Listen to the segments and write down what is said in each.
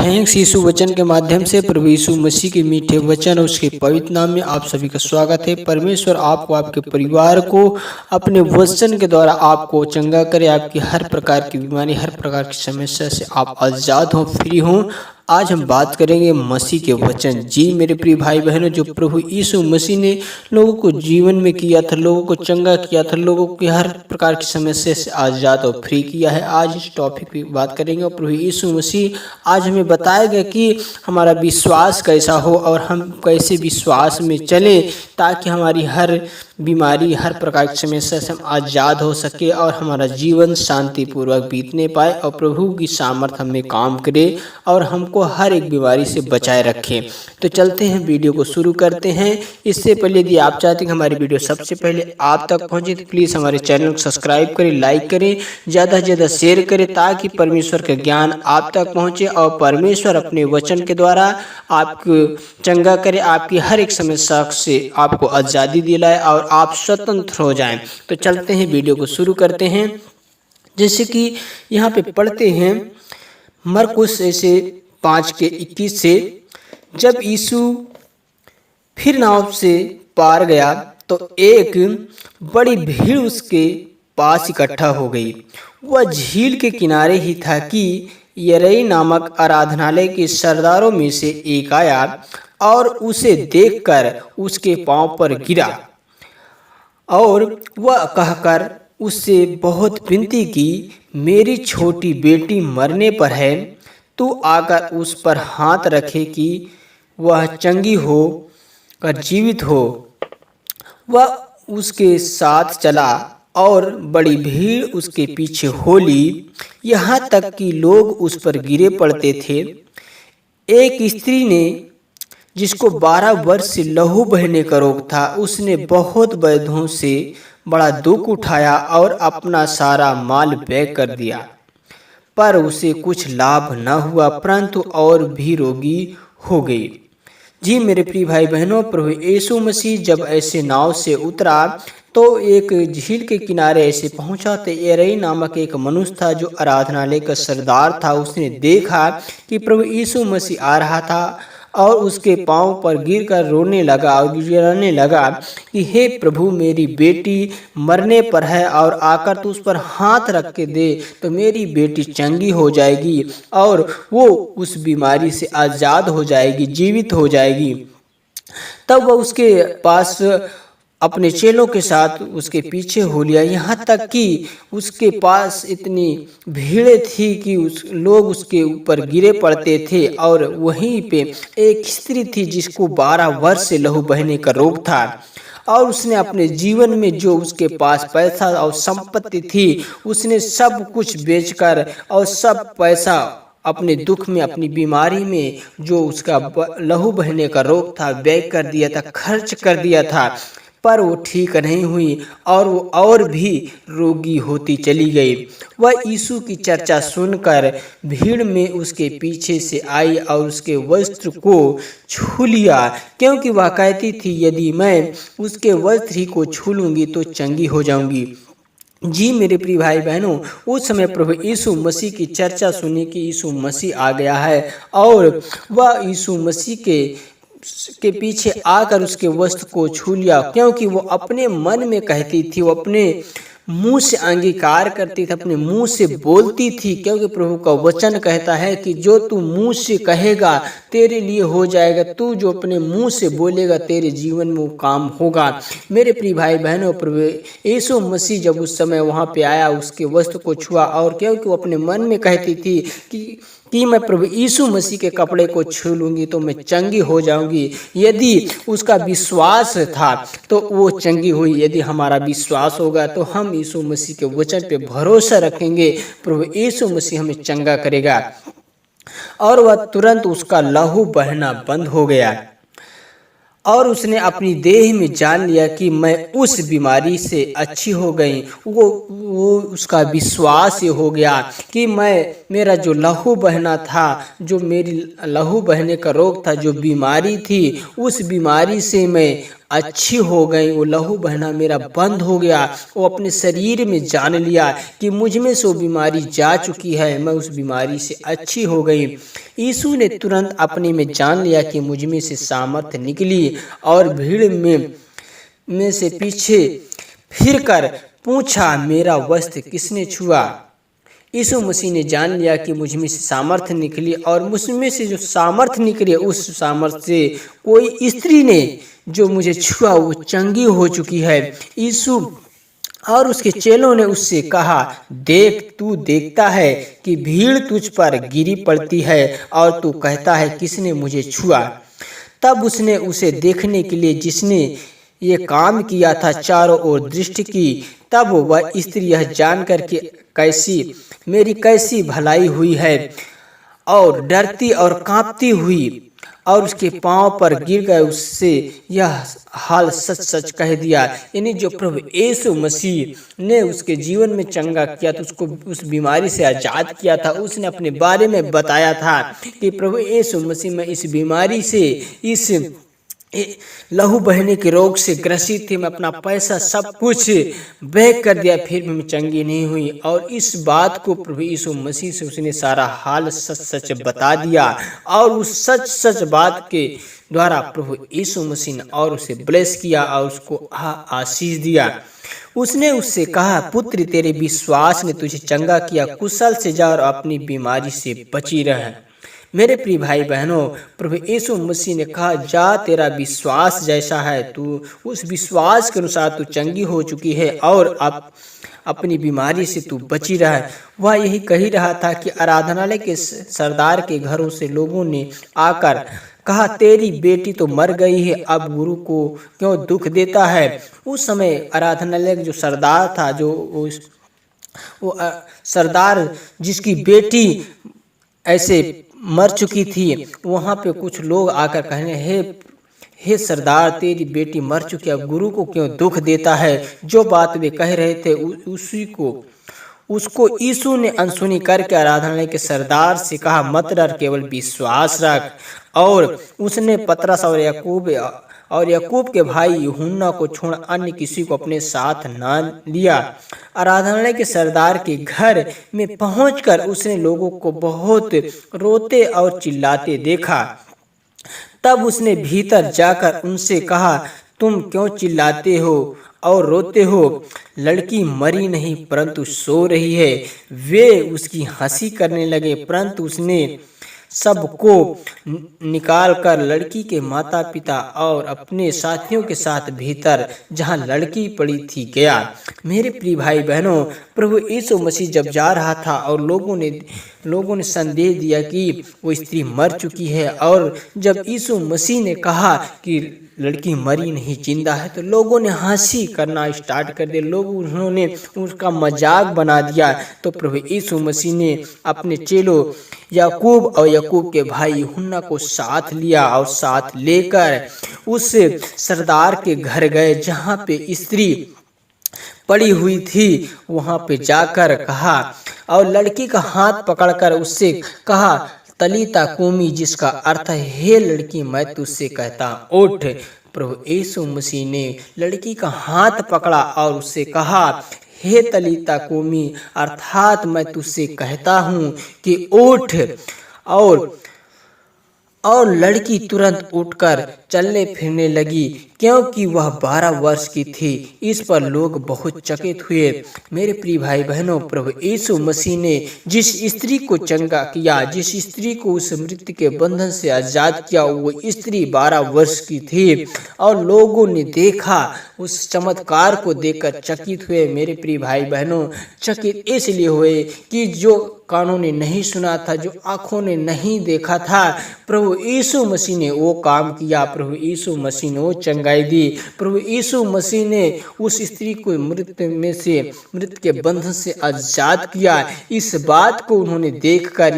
Thanks यीशु वचन के माध्यम से प्रभु यीशु मसीह के मीठे वचन और उसके पवित्र नाम में आप सभी का स्वागत है। परमेश्वर आपको, आपके परिवार को अपने वचन के द्वारा आपको चंगा करे। आपकी हर प्रकार की बीमारी, हर प्रकार की समस्या से आप आज़ाद हो, फ्री हो। आज हम बात करेंगे मसीह के वचन। जी मेरे प्रिय भाई बहनों, जो प्रभु यीशु मसीह ने लोगों को जीवन में किया था, लोगों को चंगा किया था, लोगों की हर प्रकार की समस्या से आज़ाद और फ्री किया है। आज इस टॉपिक पे बात करेंगे और प्रभु यीशु मसीह आज हमें बताएगा कि हमारा विश्वास कैसा हो और हम कैसे विश्वास में चलें ताकि हमारी हर बीमारी, हर प्रकार की समस्या से हम आज़ाद हो सके और हमारा जीवन शांतिपूर्वक बीतने पाए और प्रभु की सामर्थ हमें काम करे और हमको हर एक बीमारी से बचाए रखे। तो चलते हैं, वीडियो को शुरू करते हैं। इससे पहले यदि आप चाहते हैं कि हमारी वीडियो सबसे पहले आप तक पहुंचे तो प्लीज़ हमारे चैनल को सब्सक्राइब करें, लाइक करें, ज़्यादा से ज़्यादा शेयर करें ताकि परमेश्वर का ज्ञान आप तक पहुँचे और परमेश्वर अपने वचन के द्वारा आपको चंगा करे, आपकी हर एक समस्या से आपको आज़ादी दिलाए और आप स्वतंत्र हो जाएं। तो चलते हैं, वीडियो को शुरू करते हैं। जैसे कि यहाँ पे पढ़ते हैं मरकुस ऐसे 5:21 से, जब यीशु फिर नाव से पार गया तो एक बड़ी भीड़ उसके पास इकट्ठा हो गई। वह झील के किनारे ही था कि यरई नामक आराधनालय के सरदारों में से एक आया और उसे देखकर उसके पांव पर गिरा और वह कहकर उससे बहुत विनती की, मेरी छोटी बेटी मरने पर है, तू आकर उस पर हाथ रखे कि वह चंगी हो कर जीवित हो। वह उसके साथ चला और बड़ी भीड़ उसके पीछे हो ली, यहाँ तक कि लोग उस पर गिरे पड़ते थे। एक स्त्री ने, जिसको 12 वर्ष से लहू बहने का रोग था, उसने बहुत वैद्यों से बड़ा दुख उठाया और अपना सारा माल व्यय कर दिया, पर उसे कुछ लाभ न हुआ, परंतु और भी रोगी हो गई। जी मेरे प्रिय भाई बहनों, प्रभु यीशु मसीह जब ऐसे नाव से उतरा तो एक झील के किनारे ऐसे पहुंचा तो यरई नामक एक मनुष्य था जो आराधनालय का सरदार था। उसने देखा कि प्रभु यीशु मसीह आ रहा था और उसके पांव पर गिरकर रोने लगा और गिड़गिड़ाने लगा कि हे प्रभु, मेरी बेटी मरने पर है और आकर तो उस पर हाथ रख के दे तो मेरी बेटी चंगी हो जाएगी और वो उस बीमारी से आज़ाद हो जाएगी, जीवित हो जाएगी। तब वह उसके पास अपने चेलों के साथ उसके पीछे हो लिया, यहाँ तक कि उसके पास इतनी भीड़ थी कि लोग उसके ऊपर गिरे पड़ते थे। और वहीं पे एक स्त्री थी जिसको 12 वर्ष से लहू बहने का रोग था और उसने अपने जीवन में जो उसके पास पैसा और संपत्ति थी उसने सब कुछ बेचकर और सब पैसा अपने दुख में, अपनी बीमारी में, जो उसका लहू बहने का रोग था, व्यय कर दिया था, खर्च कर दिया था, पर वो ठीक नहीं हुई और वो और भी रोगी होती चली गई। वह यीशु की चर्चा सुनकर भीड़ में उसके पीछे से आई और उसके वस्त्र को छू लिया, क्योंकि वह कहती थी, यदि मैं उसके वस्त्र ही को छू लूँगी तो चंगी हो जाऊँगी। जी मेरे प्रिय भाई बहनों, उस समय प्रभु यीशु मसीह की चर्चा सुनी कि यीशु मसीह आ गया है और वह यीशु मसीह के पीछे आकर उसके वस्त्र को छू लिया, क्योंकि वो अपने मन में कहती थी, वो अपने मुंह से अंगीकार करती थी, अपने मुंह से बोलती थी, क्योंकि प्रभु का वचन कहता है कि जो तू मुंह से कहेगा तेरे लिए हो जाएगा, तू जो अपने मुंह से बोलेगा तेरे जीवन में वो काम होगा। मेरे प्रिय भाई बहनों, प्रभु यीशु मसीह जब उस समय वहाँ पे आया, उसके वस्त्र को छुआ और क्योंकि वो अपने मन में कहती थी कि मैं प्रभु यीशु मसीह के कपड़े को छू लूँगी तो मैं चंगी हो जाऊँगी। यदि उसका विश्वास था तो वो चंगी हुई। यदि हमारा विश्वास होगा तो हम यीशु मसीह के वचन पे भरोसा रखेंगे, प्रभु यीशु मसीह हमें चंगा करेगा। और वह तुरंत उसका लहू बहना बंद हो गया और उसने अपनी देह में जान लिया कि मैं उस बीमारी से अच्छी हो गई। वो उसका विश्वास ये हो गया कि मेरा जो लहू बहना था, जो मेरी लहू बहने का रोग था, जो बीमारी थी, उस बीमारी से मैं अच्छी हो गई। वो लहू बहना मेरा बंद हो गया। वो अपने शरीर में जान लिया कि मुझ में से वो बीमारी जा चुकी है, मैं उस बीमारी से अच्छी हो गई। यीशु ने तुरंत अपने में जान लिया कि मुझ में से सामर्थ निकली और भीड़ में से पीछे फिरकर पूछा, मेरा वस्त्र किसने छुआ? यीशु मसीह ने जान लिया कि मुझ में से सामर्थ्य निकली और मुझ में से जो सामर्थ्य निकली, उस सामर्थ्य से कोई स्त्री ने जो मुझे छुआ वो चंगी हो चुकी है। यीशु और उसके चेलों ने उससे कहा, देख, तू देखता है कि भीड़ तुझ पर गिरी पड़ती है और तू कहता है, किसने मुझे छुआ? तब उसने उसे देखने के लिए जिसने ये काम किया था चारों ओर दृष्टि की। तब वह स्त्री यह जानकर कि मेरी कैसी भलाई हुई है, और डरती और कांपती हुई और उसके पांव पर गिर गए, उससे यह हाल सच सच कह दिया। यानी जो प्रभु यीशु मसीह ने उसके जीवन में चंगा किया था, उसको उस बीमारी से आजाद किया था, उसने अपने बारे में बताया था कि प्रभु यीशु मसीह में इस बीमारी से, इस लहू बहने के रोग से ग्रसित थी, मैं अपना पैसा सब कुछ बैग कर दिया, फिर भी मैं चंगी नहीं हुई। और इस बात को प्रभु यीशु मसीह से उसने सारा हाल सच सच बता दिया और उस सच सच बात के द्वारा प्रभु यीशु मसीह ने और उसे ब्लेस किया और उसको आशीष दिया। उसने उससे कहा, पुत्र, तेरे विश्वास ने तुझे चंगा किया, कुशल से जा और अपनी बीमारी से बची रह। मेरे प्रिय भाई बहनों, प्रभु यीशु मसीह ने कहा, जा, तेरा विश्वास जैसा है, तू उस विश्वास के अनुसार तू चंगी हो चुकी है और अब अपनी बीमारी से तू बची रहा है। वह यही कही रहा था कि आराधनालय के सरदार के घरों से लोगों ने आकर कहा, तेरी बेटी तो मर गई है, अब गुरु को क्यों दुख देता है? उस समय आराधनालय का जो सरदार था, जो वो सरदार जिसकी बेटी ऐसे मर चुकी थी, वहाँ पे कुछ लोग आकर कहने, हे सरदार, तेरी बेटी मर चुकी है, अब गुरु को क्यों दुख देता है? जो बात वे कह रहे थे उसको यीशु ने अनसुनी करके आराधनालय के सरदार से कहा, मत डर, केवल विश्वास रख। और उसने पतरस और याकूब के भाई यूहन्ना को छोड़ अन्य किसी को अपने साथ न लिया। आराधनालय के सरदार के घर में पहुंचकर उसने लोगों को बहुत रोते और चिल्लाते देखा। तब उसने भीतर जाकर उनसे कहा, तुम क्यों चिल्लाते हो और रोते हो? लड़की मरी नहीं परंतु सो रही है। वे उसकी हंसी करने लगे, परंतु उसने सबको निकालकर लड़की के माता पिता और अपने साथियों के साथ भीतर जहां लड़की पड़ी थी गया। मेरे प्रिय भाई बहनों, प्रभु यीशु मसीह जब जा रहा था और लोगों ने संदेश दिया कि वो स्त्री मर चुकी है, और जब यीशु मसीह ने कहा कि लड़की मरी नहीं जिंदा है, तो लोगों ने हंसी करना स्टार्ट कर दिया। उन्होंने उसका मजाक बना दिया। तो प्रभु यीशु मसीह ने अपने चेलों याकूब और याकूब के भाई यूहन्ना को साथ लिया और साथ लेकर उस सरदार के घर गए जहाँ पे स्त्री पड़ी हुई थी। वहाँ पे जाकर कहा और लड़की का हाथ पकड़कर उससे कहा, तलीता कूमी, जिसका अर्थ है, हे लड़की, मैं तुझसे कहता उठ। प्रभु यीशु मसीह ने लड़की का हाथ पकड़ा और उससे कहा, हे तलीता कूमी, अर्थात मैं तुझसे कहता हूँ कि उठ। और लड़की तुरंत उठकर चलने फिरने लगी, क्योंकि वह 12 वर्ष की थी। इस पर लोग बहुत चकित हुए। मेरे प्रिय भाई बहनों, प्रभु यीशु मसीह ने जिस स्त्री को चंगा किया, जिस स्त्री को उस मृत्यु के बंधन से आजाद किया, वो स्त्री 12 वर्ष की थी। और लोगों ने देखा, उस चमत्कार को देखकर चकित हुए। मेरे प्रिय भाई बहनों, चकित इसलिए हुए कि जो कानों ने नहीं सुना था, जो आंखों ने नहीं देखा था, प्रभु यीशु मसीह ने वो काम किया। प्रभु यीशु मसीह ने वो चंगाई दी। प्रभु यीशु मसीह ने उस स्त्री को मृत्यु के बंधन से आजाद किया। इस बात को उन्होंने देखकर,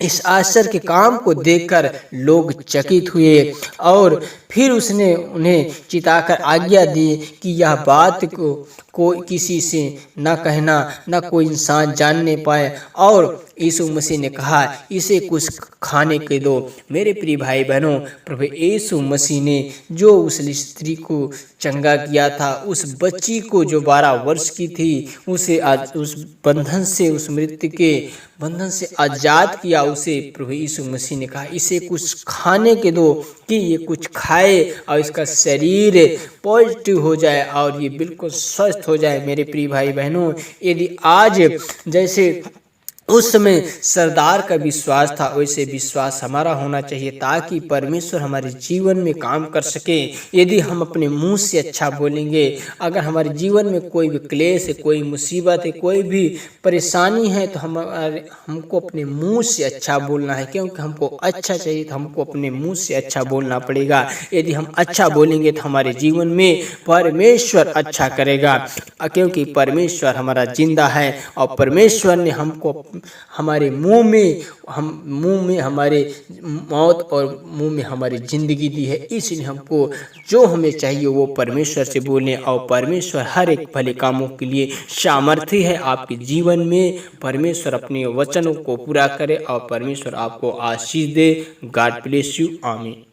इस आश्चर्य के काम को देखकर लोग चकित हुए। और फिर उसने उन्हें चिताकर आज्ञा दी कि यह बात को कोई किसी से न कहना, न कोई इंसान जानने पाए। और यीशु मसीह ने कहा, इसे कुछ खाने के दो। मेरे प्रिय भाई बहनों, प्रभु यीशु मसीह ने जो उस स्त्री को चंगा किया था, उस बच्ची को जो 12 वर्ष की थी, उसे आज उस बंधन से, उस मृत्यु के बंधन से आजाद किया। उसे प्रभु यीशु मसीह ने कहा, इसे कुछ खाने के दो कि ये कुछ खाए और इसका शरीर पॉजिटिव हो जाए और ये बिल्कुल स्वस्थ हो जाए। मेरे प्रिय भाई बहनों, यदि आज जैसे उस समय सरदार का विश्वास था, वैसे विश्वास हमारा होना चाहिए ताकि परमेश्वर हमारे जीवन में काम कर सके। यदि हम अपने मुंह से अच्छा बोलेंगे, अगर हमारे जीवन में कोई भी क्लेश है, कोई मुसीबत है, कोई भी परेशानी है, तो हमको अपने मुंह से अच्छा बोलना है, क्योंकि हमको अच्छा चाहिए तो हमको अपने मुंह से अच्छा बोलना पड़ेगा। यदि हम अच्छा बोलेंगे तो हमारे जीवन में परमेश्वर अच्छा करेगा, क्योंकि परमेश्वर हमारा जिंदा है और परमेश्वर ने हमको हमारे मुंह में हमारे मौत और मुंह में हमारी जिंदगी दी है। इसलिए हमको जो हमें चाहिए वो परमेश्वर से बोलें और परमेश्वर हर एक भले कामों के लिए सामर्थ्य है। आपके जीवन में परमेश्वर अपने वचनों को पूरा करे और परमेश्वर आपको आशीष दे। God bless you. आमीन।